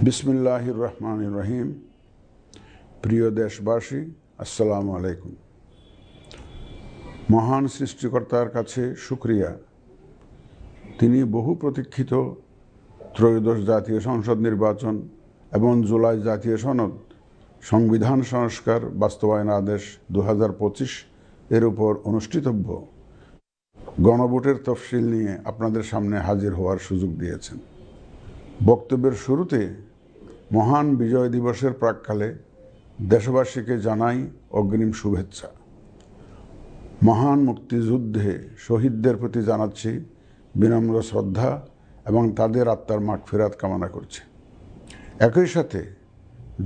বিসমিল্লাহির রহমানির রহিম। প্রিয় দেশবাসী, আসসালামু আলাইকুম। মহান সৃষ্টিকর্তার কাছে শুকরিয়া, তিনি বহু প্রতীক্ষিত ত্রয়োদশ জাতীয় সংসদ নির্বাচন এবং জুলাই জাতীয় সনদ সংবিধান সংস্কার বাস্তবায়ন আদেশ 2025 এর উপর অনুষ্ঠিতব্য গণভোটের তফসিল নিয়ে আপনাদের সামনে হাজির হওয়ার সুযোগ দিয়েছেন। বক্তব্যের শুরুতে মহান বিজয় দিবসের প্রাক্কালে দেশবাসীকে জানাই অগ্রিম শুভেচ্ছা। মহান মুক্তিযুদ্ধে শহীদদের প্রতি জানাচ্ছি বিনম্র শ্রদ্ধা এবং তাদের আত্মার মাগফিরাত কামনা করছি। একই সাথে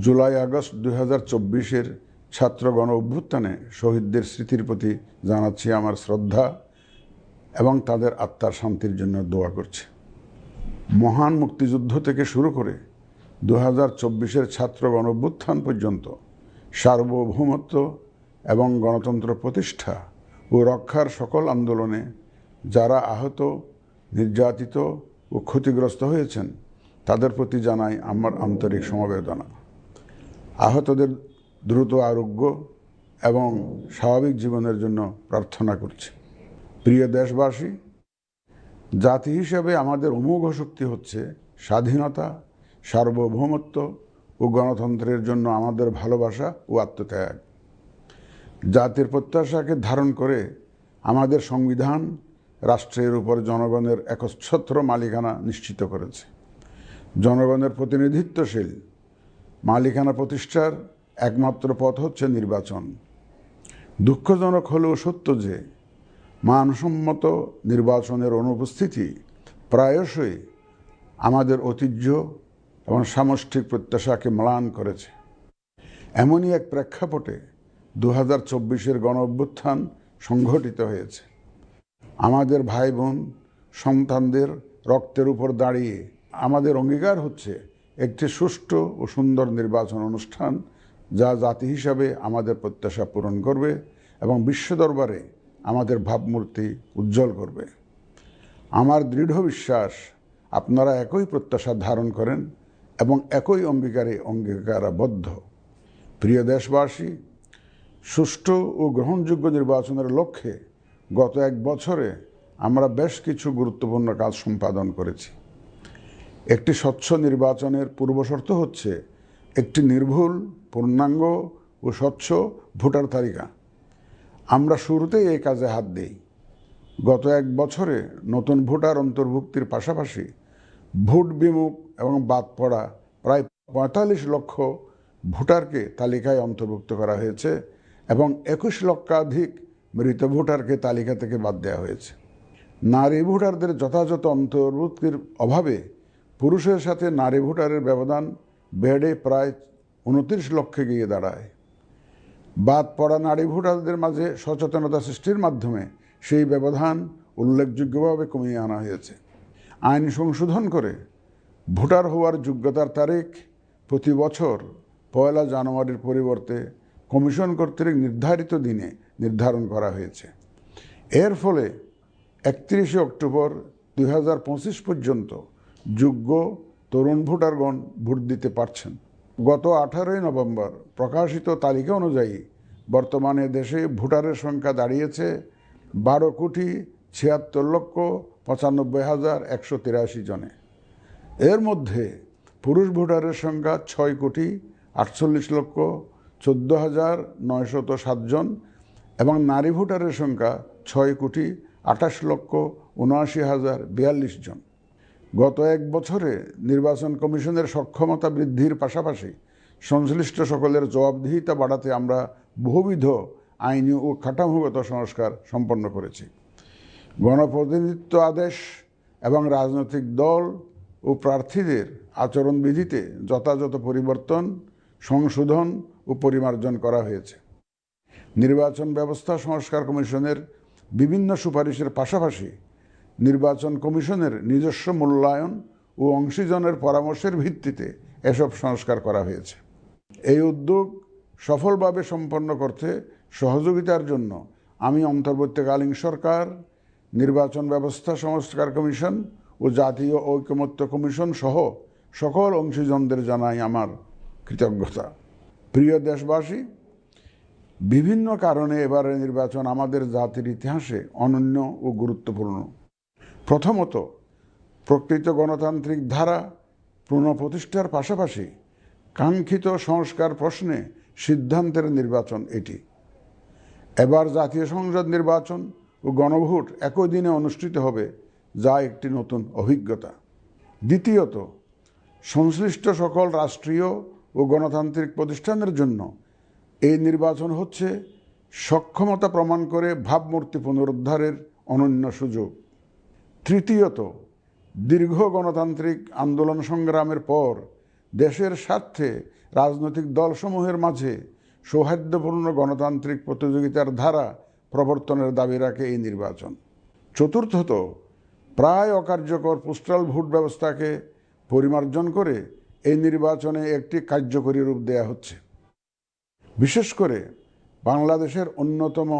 জুলাই আগস্ট 2024-এর ছাত্র গণ অভ্যুত্থানে শহীদদের স্মৃতির প্রতি জানাচ্ছি আমার শ্রদ্ধা এবং তাদের আত্মার শান্তির জন্য দোয়া করছি। মহান মুক্তিযুদ্ধ থেকে শুরু করে 2024-এর ছাত্র গণ অভ্যুত্থান পর্যন্ত সার্বভৌমত্ব এবং গণতন্ত্র প্রতিষ্ঠা ও রক্ষার সকল আন্দোলনে যারা আহত, নির্যাতিত ও ক্ষতিগ্রস্ত হয়েছেন তাদের প্রতি জানাই আমার আন্তরিক সমবেদনা। আহতদের দ্রুত আরোগ্য এবং স্বাভাবিক জীবনের জন্য প্রার্থনা করছি। প্রিয় দেশবাসী, জাতি হিসেবে আমাদের অমোঘ শক্তি হচ্ছে স্বাধীনতা, সার্বভৌমত্ব ও গণতন্ত্রের জন্য আমাদের ভালোবাসা ও আত্মত্যাগ। জাতির প্রত্যাশাকে ধারণ করে আমাদের সংবিধান রাষ্ট্রের উপর জনগণের একচ্ছত্র মালিকানা নিশ্চিত করেছে। জনগণের প্রতিনিধিত্বশীল মালিকানা প্রতিষ্ঠার একমাত্র পথ হচ্ছে নির্বাচন। দুঃখজনক হলেও সত্য যে মানসম্মত নির্বাচনের অনুপস্থিতি প্রায়শই আমাদের ঐতিহ্য এবং সামষ্টিক প্রত্যাশাকে ম্লান করেছে। এমনই এক প্রেক্ষাপটে 2024-এর গণ অভ্যুত্থান সংঘটিত হয়েছে। আমাদের ভাই বোন সন্তানদের রক্তের উপর দাঁড়িয়ে আমাদের অঙ্গীকার হচ্ছে একটি সুষ্ঠু ও সুন্দর নির্বাচন অনুষ্ঠান, যা জাতি হিসাবে আমাদের প্রত্যাশা পূরণ করবে এবং বিশ্ব দরবারে আমাদের ভাবমূর্তি উজ্জ্বল করবে। আমার দৃঢ় বিশ্বাস আপনারা একই প্রত্যাশা ধারণ করেন এবং একই অঙ্গীকারাবদ্ধ। প্রিয় দেশবাসী, সুষ্ঠু ও গ্রহণযোগ্য নির্বাচনের লক্ষ্যে গত এক বছরে আমরা বেশ কিছু গুরুত্বপূর্ণ কাজ সম্পাদন করেছি। একটি স্বচ্ছ নির্বাচনের পূর্বশর্ত হচ্ছে একটি নির্ভুল, পূর্ণাঙ্গ ও স্বচ্ছ ভোটার তালিকা। আমরা শুরুতেই এই কাজে হাত দিই। গত এক বছরে নতুন ভোটার অন্তর্ভুক্তির পাশাপাশি ভোট বিমুখ এবং বাদ পড়া প্রায় 45 লক্ষ ভোটারকে তালিকায় অন্তর্ভুক্ত করা হয়েছে এবং 21 লক্ষাধিক মৃত ভোটারকে তালিকা থেকে বাদ দেওয়া হয়েছে। নারী ভোটারদের যথাযথ অন্তর্ভুক্তির অভাবে পুরুষের সাথে নারী ভোটারের ব্যবধান বেড়ে প্রায় 29 লক্ষে গিয়ে দাঁড়ায়। বাদ পড়া নারী ভোটারদের মাঝে সচেতনতা সৃষ্টির মাধ্যমে সেই ব্যবধান উল্লেখযোগ্যভাবে কমিয়ে আনা হয়েছে। আইন সংশোধন করে ভোটার হওয়ার যোগ্যতার তারিখ প্রতি বছর 1 জানুয়ারির পরিবর্তে কমিশন কর্তৃক নির্ধারিত দিনে নির্ধারণ করা হয়েছে। এর ফলে 31 অক্টোবর 2025 পর্যন্ত যোগ্য তরুণ ভোটারগণ ভোট দিতে পারছেন। গত 18 নভেম্বর প্রকাশিত তালিকা অনুযায়ী বর্তমানে দেশে ভোটারের সংখ্যা দাঁড়িয়েছে 12,76,95,183 জনে। এর মধ্যে পুরুষ ভোটারের সংখ্যা 6,48,14,907 জন এবং নারী ভোটারের সংখ্যা 6,28,79,042 জন। গত এক বছরে নির্বাচন কমিশনের সক্ষমতা বৃদ্ধির পাশাপাশি সংশ্লিষ্ট সকলের জবাবদিহিতা বাড়াতে আমরা বহুবিধ আইনি ও কাঠামোগত সংস্কার সম্পন্ন করেছি। গণপ্রতিনিধিত্ব আদেশ এবং রাজনৈতিক দল ও প্রার্থীদের আচরণবিধিতে যথাযথ পরিবর্তন, সংশোধন ও পরিমার্জন করা হয়েছে। নির্বাচন ব্যবস্থা সংস্কার কমিশনের বিভিন্ন সুপারিশের পাশাপাশি নির্বাচন কমিশনের নিজস্ব মূল্যায়ন ও অংশীজনের পরামর্শের ভিত্তিতে এসব সংস্কার করা হয়েছে। এই উদ্যোগ সফলভাবে সম্পন্ন করতে সহযোগিতার জন্য আমি অন্তর্বর্তীকালীন সরকার, নির্বাচন ব্যবস্থা সংস্কার কমিশন ও জাতীয় ঐকমত্য কমিশন সহ সকল অংশীজনদের জানাই আমার কৃতজ্ঞতা। প্রিয় দেশবাসী, বিভিন্ন কারণে এবারের নির্বাচন আমাদের জাতির ইতিহাসে অনন্য ও গুরুত্বপূর্ণ। প্রথমত, প্রকৃত গণতান্ত্রিক ধারা পুনঃপ্রতিষ্ঠার পাশাপাশি কাঙ্ক্ষিত সংস্কার প্রশ্নে সিদ্ধান্তের নির্বাচন এটি। এবার জাতীয় সংসদ নির্বাচন ও গণভোট একই দিনে অনুষ্ঠিত হবে, যা একটি নতুন অভিজ্ঞতা। দ্বিতীয়ত, সংশ্লিষ্ট সকল রাষ্ট্রীয় ও গণতান্ত্রিক প্রতিষ্ঠানের জন্য এই নির্বাচন হচ্ছে সক্ষমতা প্রমাণ করে ভাবমূর্তি পুনরুদ্ধারের অনন্য সুযোগ। তৃতীয়ত, দীর্ঘ গণতান্ত্রিক আন্দোলন সংগ্রামের পর দেশের স্বার্থে রাজনৈতিক দলসমূহের মাঝে সৌহার্দ্যপূর্ণ গণতান্ত্রিক প্রতিযোগিতার ধারা প্রবর্তনের দাবি রাখে এই নির্বাচন। চতুর্থত, প্রায় অকার্যকর পোস্টাল ভোট ব্যবস্থাকে পরিমার্জন করে এই নির্বাচনে একটি কার্যকরী রূপ দেয়া হচ্ছে। বিশেষ করে বাংলাদেশের অন্যতম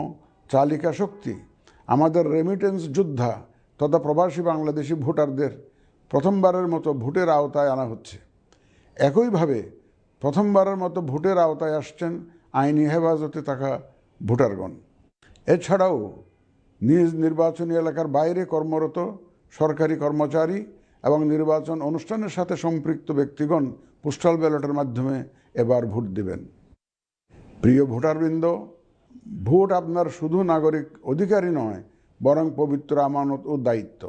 চালিকা শক্তি আমাদের রেমিটেন্স যোদ্ধা তথা প্রবাসী বাংলাদেশি ভোটারদের প্রথমবারের মতো ভোটের আওতায় আনা হচ্ছে। একইভাবে প্রথমবারের মতো ভোটের আওতায় আসছেন আইনি হেফাজতে থাকা ভোটারগণ। এছাড়াও নিজ নির্বাচনী এলাকার বাইরে কর্মরত সরকারি কর্মচারী এবং নির্বাচন অনুষ্ঠানের সাথে সম্পৃক্ত ব্যক্তিগণ পোস্টাল ব্যালটের মাধ্যমে এবার ভোট দেবেন। প্রিয় ভোটারবৃন্দ, ভোট আপনার শুধু নাগরিক অধিকারই নয়, বরং পবিত্র আমানত ও দায়িত্ব।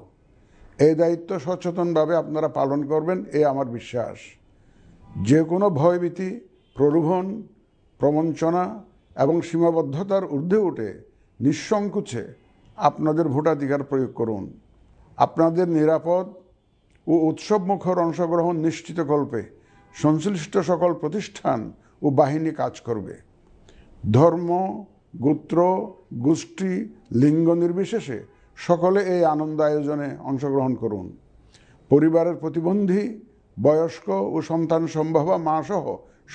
এই দায়িত্ব সচেতনভাবে আপনারা পালন করবেন, এ আমার বিশ্বাস। যে কোনো ভয়ভীতি, প্রলোভন, প্রবঞ্চনা এবং সীমাবদ্ধতার ঊর্ধ্বে উঠে নিঃসংকোচে আপনাদের ভোটাধিকার প্রয়োগ করুন। আপনাদের নিরাপদ ও উৎসবমুখর অংশগ্রহণ নিশ্চিতকল্পে সংশ্লিষ্ট সকল প্রতিষ্ঠান ও বাহিনী কাজ করবে। ধর্ম, গোত্র, গোষ্ঠী, লিঙ্গ নির্বিশেষে সকলে এই আনন্দ আয়োজনে অংশগ্রহণ করুন। পরিবারের প্রতিবন্ধী, বয়স্ক ও সন্তান সম্ভবা মা সহ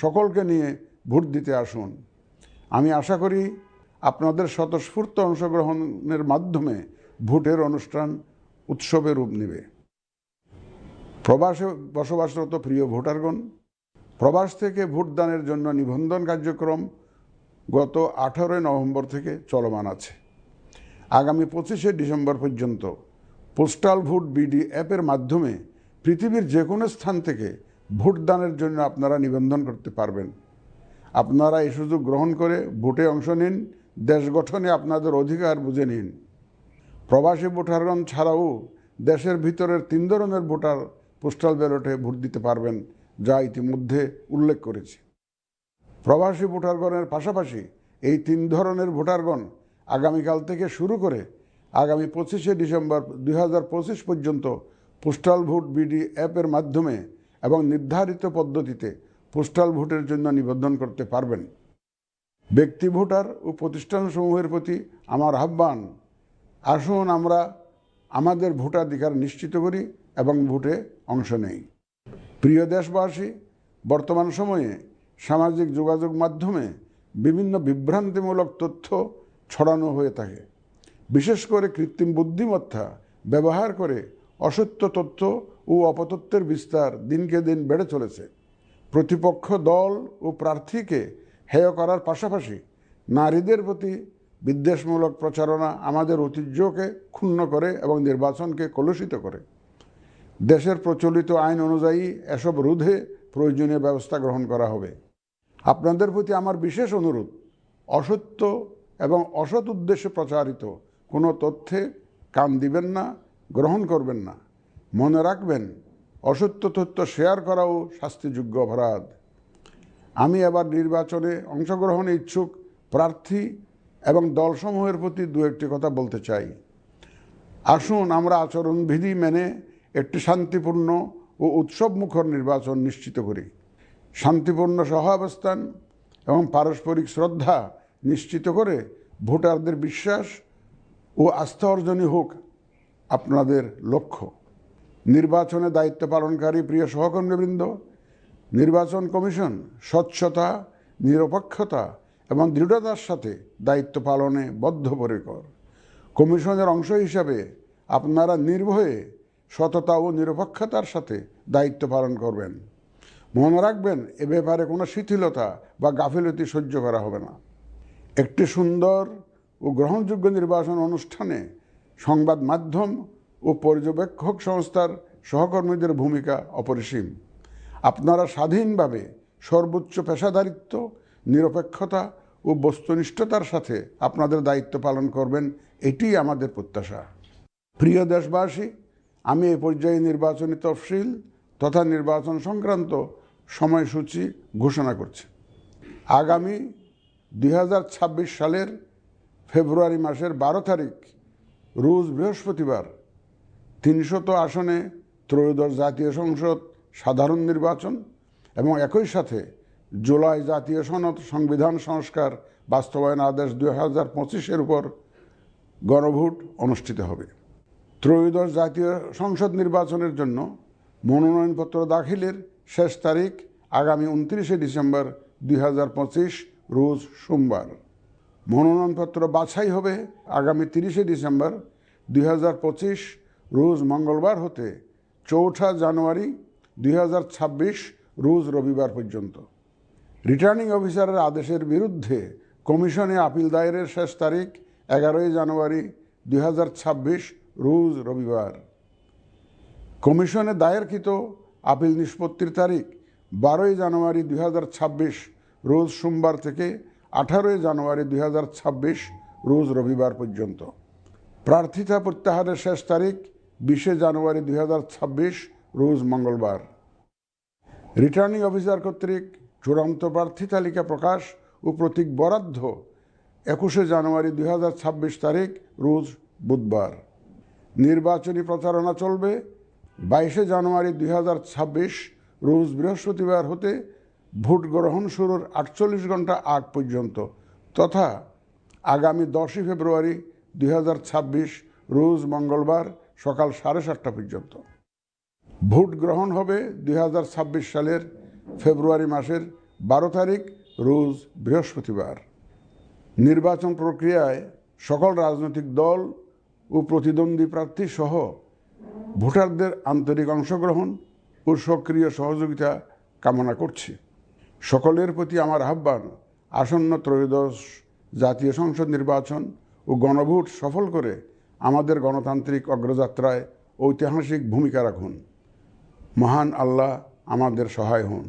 সকলকে নিয়ে ভোট দিতে আসুন। আমি আশা করি আপনাদের স্বতঃস্ফূর্ত অংশগ্রহণের মাধ্যমে ভোটের অনুষ্ঠান উৎসবে রূপ নেবে। প্রবাসে বসবাসরত প্রিয় ভোটারগণ, প্রবাস থেকে ভোটদানের জন্য নিবন্ধন কার্যক্রম গত 18 নভেম্বর থেকে চলমান আছে। আগামী 25 ডিসেম্বর পর্যন্ত পোস্টাল ভোট বিডি অ্যাপের মাধ্যমে পৃথিবীর যে কোনো স্থান থেকে ভোটদানের জন্য আপনারা নিবন্ধন করতে পারবেন। আপনারা এই সুযোগ গ্রহণ করে ভোটে অংশ নিন, দেশ গঠনে আপনাদের অধিকার বুঝে নিন। প্রবাসী ভোটারগণ ছাড়াও দেশের ভিতরের 3 ধরনের ভোটার পোস্টাল ব্যালটে ভোট দিতে পারবেন, যা ইতিমধ্যে উল্লেখ করেছি। প্রবাসী ভোটারগণের পাশাপাশি এই 3 ধরনের ভোটারগণ আগামীকাল থেকে শুরু করে আগামী 25 ডিসেম্বর 2025 পর্যন্ত পোস্টাল ভোট বিডি অ্যাপের মাধ্যমে এবং নির্ধারিত পদ্ধতিতে পোস্টাল ভোটের জন্য নিবন্ধন করতে পারবেন। ব্যক্তি ভোটার ও প্রতিষ্ঠানসমূহের প্রতি আমার আহ্বান, আসুন আমরা আমাদের ভোটাধিকার নিশ্চিত করি এবং ভোটে অংশ নেই। প্রিয় দেশবাসী, বর্তমান সময়ে সামাজিক যোগাযোগ মাধ্যমে বিভিন্ন বিভ্রান্তিমূলক তথ্য ছড়ানো হয়ে থাকে। বিশেষ করে কৃত্রিম বুদ্ধিমত্তা ব্যবহার করে অসত্য তথ্য ও অপতথ্যের বিস্তার দিনকে দিন বেড়ে চলেছে। প্রতিপক্ষ দল ও প্রার্থীকে হেয় করার পাশাপাশি নারীদের প্রতি বিদ্বেষমূলক প্রচারণা আমাদের ঐতিহ্যকে ক্ষুণ্ণ করে এবং নির্বাচনকে কলুষিত করে। দেশের প্রচলিত আইন অনুযায়ী এসব রোধে প্রয়োজনীয় ব্যবস্থা গ্রহণ করা হবে। আপনাদের প্রতি আমার বিশেষ অনুরোধ, অসত্য এবং অসৎ উদ্দেশ্যে প্রচারিত কোনো তথ্যে কান দিবেন না, গ্রহণ করবেন না। মনে রাখবেন, অসত্য তথ্য শেয়ার করাও শাস্তিযোগ্য অপরাধ। আমি এবার নির্বাচনে অংশগ্রহণে ইচ্ছুক প্রার্থী এবং দলসমূহের প্রতি 2-1টি কথা বলতে চাই। আসুন আমরা আচরণবিধি মেনে একটি শান্তিপূর্ণ ও উৎসবমুখর নির্বাচন নিশ্চিত করি। শান্তিপূর্ণ সহাবস্থান এবং পারস্পরিক শ্রদ্ধা নিশ্চিত করে ভোটারদের বিশ্বাস ও আস্থা অর্জনই হোক আপনাদের লক্ষ্য। নির্বাচনে দায়িত্ব পালনকারী প্রিয় সহকর্মীবৃন্দ, নির্বাচন কমিশন স্বচ্ছতা, নিরপেক্ষতা এবং দৃঢ়তার সাথে দায়িত্ব পালনে বদ্ধপরিকর। কমিশনের অংশ হিসাবে আপনারা নির্ভয়ে সততা ও নিরপেক্ষতার সাথে দায়িত্ব পালন করবেন। মনে রাখবেন, এ ব্যাপারে কোনো শিথিলতা বা গাফিলতি সহ্য করা হবে না। একটি সুন্দর ও গ্রহণযোগ্য নির্বাচন অনুষ্ঠানে সংবাদ মাধ্যম ও পর্যবেক্ষক সংস্থার সহকর্মীদের ভূমিকা অপরিসীম। আপনারা স্বাধীনভাবে সর্বোচ্চ পেশাদারিত্ব, নিরপেক্ষতা ও বস্তুনিষ্ঠতার সাথে আপনাদের দায়িত্ব পালন করবেন, এটিই আমাদের প্রত্যাশা। প্রিয় দেশবাসী, আমি এই পর্যায়ে নির্বাচনী তফসিল তথা নির্বাচন সংক্রান্ত সময়সূচি ঘোষণা করছি। আগামী 2026 সালের ফেব্রুয়ারি মাসের 12 তারিখ রোজ বৃহস্পতিবার 300 আসনে ত্রয়োদশ জাতীয় সংসদ সাধারণ নির্বাচন এবং একই সাথে জুলাই জাতীয় সনদ সংবিধান সংস্কার বাস্তবায়ন আদেশ 2025-এর উপর গণভোট অনুষ্ঠিত হবে। ত্রয়োদশ জাতীয় সংসদ নির্বাচনের জন্য মনোনয়নপত্র দাখিলের শেষ তারিখ আগামী 29 ডিসেম্বর 2025 রোজ সোমবার। মনোনয়নপত্র বাছাই হবে আগামী 30 ডিসেম্বর 2025 রোজ মঙ্গলবার হতে 4 জানুয়ারি 2026 রোজ রবিবার পর্যন্ত। রিটার্নিং অফিসারের আদেশের বিরুদ্ধে কমিশনে আপিল দায়েরের শেষ তারিখ 11 জানুয়ারি 2026 রোজ রবিবার। কমিশনে দায়েরকৃত আপিল নিষ্পত্তির তারিখ 12 জানুয়ারি 2026 রোজ সোমবার থেকে 18 জানুয়ারি 2026 রোজ রবিবার পর্যন্ত। প্রার্থিতা প্রত্যাহারের শেষ তারিখ 20 জানুয়ারি 2026 রোজ মঙ্গলবার। রিটার্নিং অফিসার কর্তৃক চূড়ান্ত প্রার্থী তালিকা প্রকাশ ও প্রতীক বরাদ্দ 21 জানুয়ারি 2026 তারিখ রোজ বুধবার। নির্বাচনী প্রচারণা চলবে 22 জানুয়ারি 2026 রোজ বৃহস্পতিবার হতে ভোট গ্রহণ শুরুর 48 ঘন্টা আগ পর্যন্ত তথা আগামী 10 ফেব্রুয়ারি 2026 রোজ মঙ্গলবার সকাল 7:30 পর্যন্ত। ভোট গ্রহণ হবে 2026 সালের ফেব্রুয়ারি মাসের 12 তারিখ রোজ বৃহস্পতিবার। নির্বাচন প্রক্রিয়ায় সকল রাজনৈতিক দল ও প্রতিদ্বন্দ্বী প্রার্থী সহ ভোটারদের আন্তরিক অংশগ্রহণ ও সক্রিয় সহযোগিতা কামনা করছি। সকলের প্রতি আমার আহ্বান, আসন্ন ত্রয়োদশ জাতীয় সংসদ নির্বাচন ও গণভোট সফল করে আমাদের গণতান্ত্রিক অগ্রযাত্রায় ঐতিহাসিক ভূমিকা রাখুন। মহান আল্লাহ আমাদের সহায় হন।